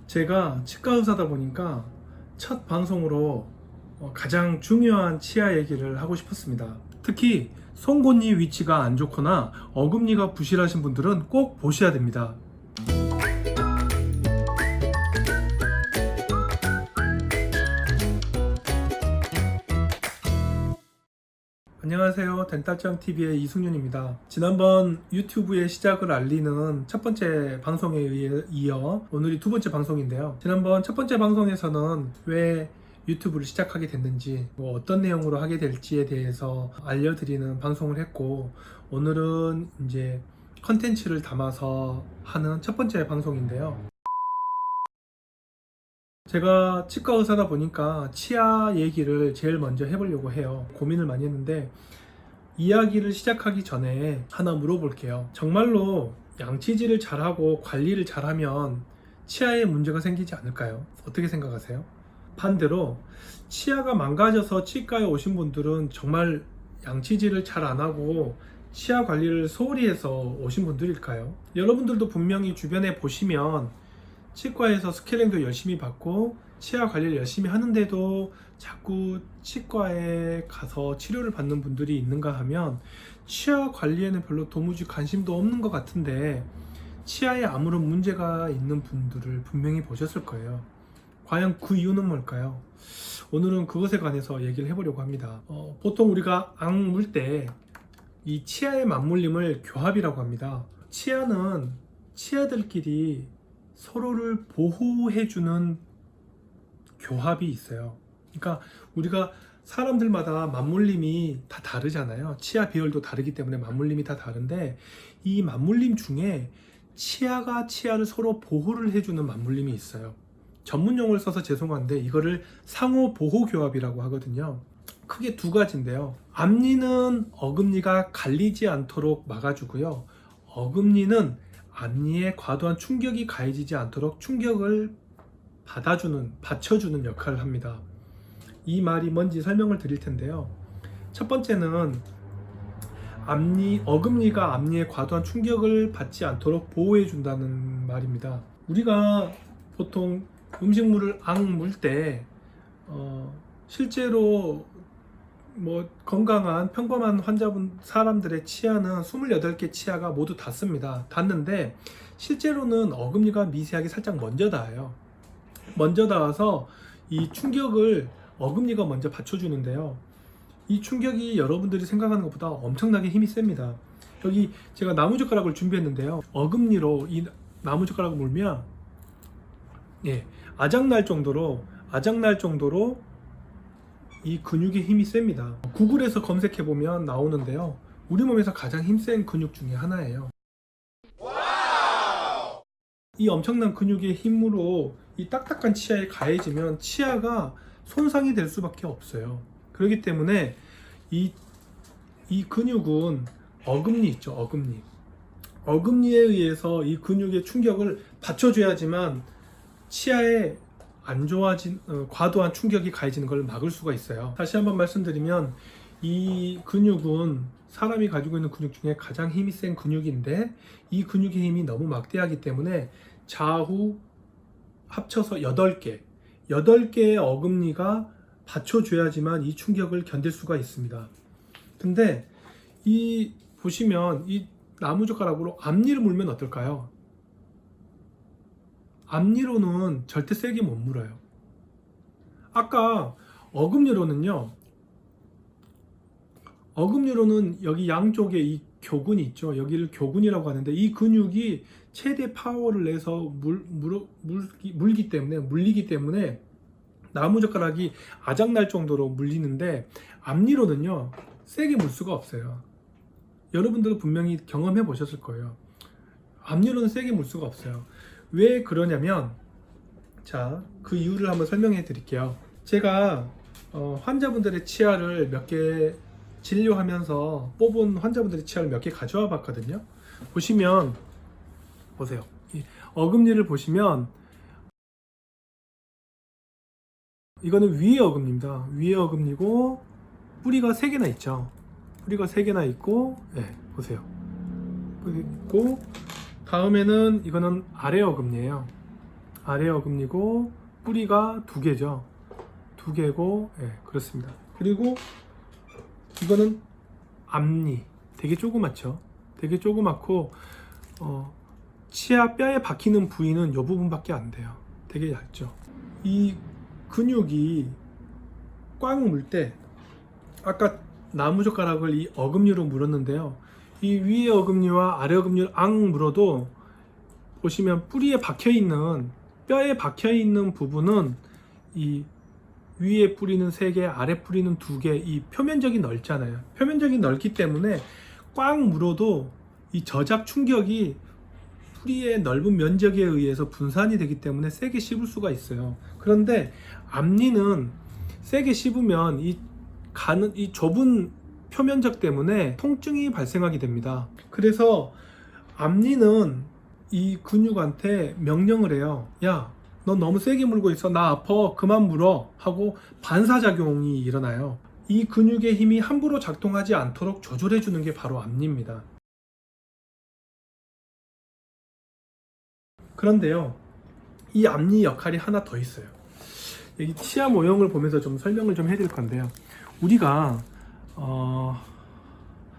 제가 치과 의사다 보니까 첫 방송으로 가장 중요한 치아 얘기를 하고 싶었습니다. 특히 송곳니 위치가 안 좋거나 어금니가 부실하신 분들은 꼭 보셔야 됩니다. 안녕하세요. 덴탈짱TV의 이승윤입니다. 지난번 유튜브의 시작을 알리는 첫 번째 방송에 이어 오늘이 두 번째 방송인데요. 지난번 첫 번째 방송에서는 왜 유튜브를 시작하게 됐는지, 어떤 내용으로 하게 될지에 대해서 알려드리는 방송을 했고, 오늘은 이제 컨텐츠를 담아서 하는 첫 번째 방송인데요. 제가 치과 의사다 보니까 치아 얘기를 제일 먼저 해보려고 해요. 고민을 많이 했는데 이야기를 시작하기 전에 하나 물어볼게요. 정말로 양치질을 잘하고 관리를 잘하면 치아에 문제가 생기지 않을까요? 어떻게 생각하세요? 반대로 치아가 망가져서 치과에 오신 분들은 정말 양치질을 잘 안 하고 치아 관리를 소홀히 해서 오신 분들일까요? 여러분들도 분명히 주변에 보시면 치과에서 스케일링도 열심히 받고 치아 관리를 열심히 하는데도 자꾸 치과에 가서 치료를 받는 분들이 있는가 하면 치아 관리에는 별로 도무지 관심도 없는 것 같은데 치아에 아무런 문제가 있는 분들을 분명히 보셨을 거예요. 과연 그 이유는 뭘까요? 오늘은 그것에 관해서 얘기를 해보려고 합니다. 보통 우리가 앙 물 때 이 치아의 맞물림을 교합이라고 합니다. 치아는 치아들끼리 서로를 보호해주는 교합이 있어요. 그러니까 우리가 사람들마다 맞물림이 다 다르잖아요. 치아 비율도 다르기 때문에 맞물림이 다 다른데 이 맞물림 중에 치아가 치아를 서로 보호를 해주는 맞물림이 있어요. 전문 용어를 써서 죄송한데 이거를 상호 보호 교합이라고 하거든요. 크게 두 가지인데요. 앞니는 어금니가 갈리지 않도록 막아주고요. 어금니는 앞니에 과도한 충격이 가해지지 않도록 충격을 받쳐주는 역할을 합니다. 이 말이 뭔지 설명을 드릴 텐데요. 첫 번째는 어금니가 앞니에 과도한 충격을 받지 않도록 보호해 준다는 말입니다. 우리가 보통 음식물을 앙 물 때 실제로 건강한 평범한 사람들의 치아는 28개 치아가 모두 닿습니다. 닿는데 실제로는 어금니가 미세하게 살짝 먼저 닿아요. 먼저 닿아서 이 충격을 어금니가 먼저 받쳐주는데요. 이 충격이 여러분들이 생각하는 것보다 엄청나게 힘이 셉니다. 여기 제가 나무젓가락을 준비했는데요. 어금니로 이 나무젓가락을 물면 아작날 정도로 이 근육의 힘이 셉니다. 구글에서 검색해보면 나오는데요. 우리 몸에서 가장 힘센 근육 중에 하나예요. 이 엄청난 근육의 힘으로 이 딱딱한 치아에 가해지면 치아가 손상이 될 수밖에 없어요. 그렇기 때문에 이 근육은 어금니 있죠, 어금니. 어금니에 의해서 이 근육의 충격을 받쳐줘야지만 치아에 과도한 충격이 가해지는 걸 막을 수가 있어요. 다시 한번 말씀드리면 이 근육은 사람이 가지고 있는 근육 중에 가장 힘이 센 근육인데 이 근육의 힘이 너무 막대하기 때문에 좌우 합쳐서 8개의 어금니가 받쳐줘야지만 이 충격을 견딜 수가 있습니다. 근데 보시면 이 나무젓가락으로 앞니를 물면 어떨까요? 앞니로는 절대 세게 못 물어요. 아까 어금니로는 여기 양쪽에 이 교근이 있죠. 여기를 교근이라고 하는데 이 근육이 최대 파워를 내서 물리기 때문에 나무젓가락이 아작날 정도로 물리는데 앞니로는요 세게 물 수가 없어요. 여러분들도 분명히 경험해 보셨을 거예요. 앞니로는 세게 물 수가 없어요. 왜 그러냐면 그 이유를 한번 설명해 드릴게요. 제가 환자분들의 치아를 몇 개 진료하면서 뽑은 환자분들의 치아를 몇 개 가져와 봤거든요. 보세요. 이 어금니를 보시면 이거는 위의 어금니입니다. 위의 어금니고 뿌리가 3개나 있죠. 뿌리가 3개나 있고 보세요. 있고 다음에는 이거는 아래 어금니예요. 아래 어금니고 뿌리가 2개죠. 2개고, 예, 그렇습니다. 그리고 이거는 앞니. 되게 조그맣죠. 되게 조그맣고 치아 뼈에 박히는 부위는 이 부분밖에 안 돼요. 되게 얇죠. 이 근육이 꽉 물 때 아까 나무젓가락을 이 어금니로 물었는데요. 이 위에 어금니와 아래 어금니를 악 물어도 보시면 뿌리에 박혀있는 뼈에 박혀있는 부분은 이 위에 뿌리는 3개, 아래 뿌리는 2개, 이 표면적이 넓잖아요. 표면적이 넓기 때문에 꽉 물어도 이 저작 충격이 뿌리의 넓은 면적에 의해서 분산이 되기 때문에 세게 씹을 수가 있어요. 그런데 앞니는 세게 씹으면 이 좁은 표면적 때문에 통증이 발생하게 됩니다. 그래서 앞니는 이 근육한테 명령을 해요. 야, 넌 너무 세게 물고 있어. 나 아파. 그만 물어. 하고 반사작용이 일어나요. 이 근육의 힘이 함부로 작동하지 않도록 조절해 주는 게 바로 앞니입니다. 그런데요, 이 앞니 역할이 하나 더 있어요. 여기 치아 모형을 보면서 좀 설명을 좀 해드릴 건데요. 우리가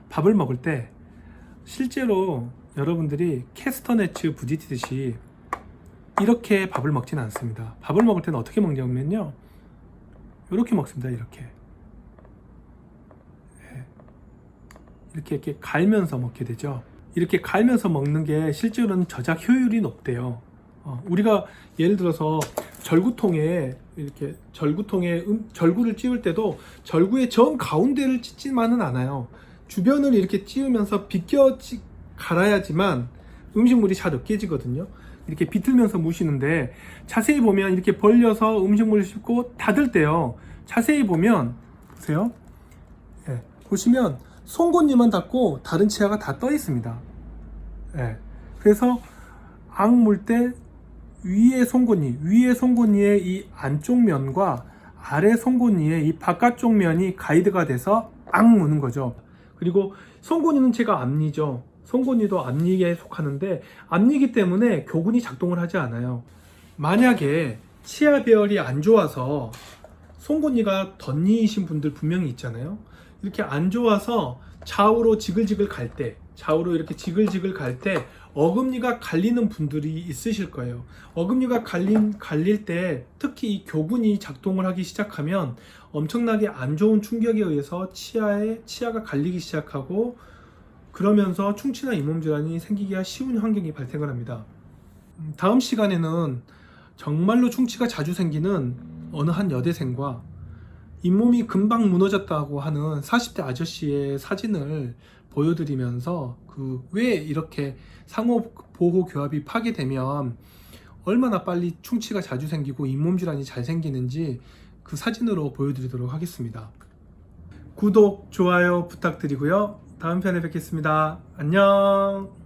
밥을 먹을 때 실제로 여러분들이 캐스터네츠 부딪히듯이 이렇게 밥을 먹지는 않습니다. 밥을 먹을 때는 어떻게 먹냐면요, 이렇게 먹습니다. 이렇게 갈면서 먹게 되죠. 이렇게 갈면서 먹는 게 실제로는 저작 효율이 높대요. 우리가 예를 들어서 절구통에 절구를 찌울 때도 절구의 정 가운데를 찢지만은 않아요. 주변을 이렇게 찌우면서 비껴 갈아야지만 음식물이 잘 으깨지거든요. 이렇게 비틀면서 무시는데 자세히 보면 이렇게 벌려서 음식물을 씹고 닫을 때요, 자세히 보면 보세요. 예, 보시면 송곳니만 닫고 다른 치아가 다 떠 있습니다. 예, 그래서 악 물 때 위의 송곳니의 이 안쪽 면과 아래 송곳니의 이 바깥쪽 면이 가이드가 돼서 악 무는 거죠. 그리고 송곳니는 제가 앞니죠. 송곳니도 앞니에 속하는데 앞니이기 때문에 교근이 작동을 하지 않아요. 만약에 치아 배열이 안 좋아서 송곳니가 덧니이신 분들 분명히 있잖아요. 이렇게 안 좋아서 좌우로 지글지글 갈 때, 어금니가 갈리는 분들이 있으실 거예요. 어금니가 갈릴 때 특히 이 교근이 작동을 하기 시작하면 엄청나게 안 좋은 충격에 의해서 치아가 갈리기 시작하고, 그러면서 충치나 잇몸 질환이 생기기가 쉬운 환경이 발생을 합니다. 다음 시간에는 정말로 충치가 자주 생기는 어느 한 여대생과 잇몸이 금방 무너졌다고 하는 40대 아저씨의 사진을 보여드리면서 왜 이렇게 상호 보호 교합이 파괴되면 얼마나 빨리 충치가 자주 생기고 잇몸 질환이 잘 생기는지 그 사진으로 보여드리도록 하겠습니다. 구독, 좋아요 부탁드리고요. 다음 편에 뵙겠습니다. 안녕.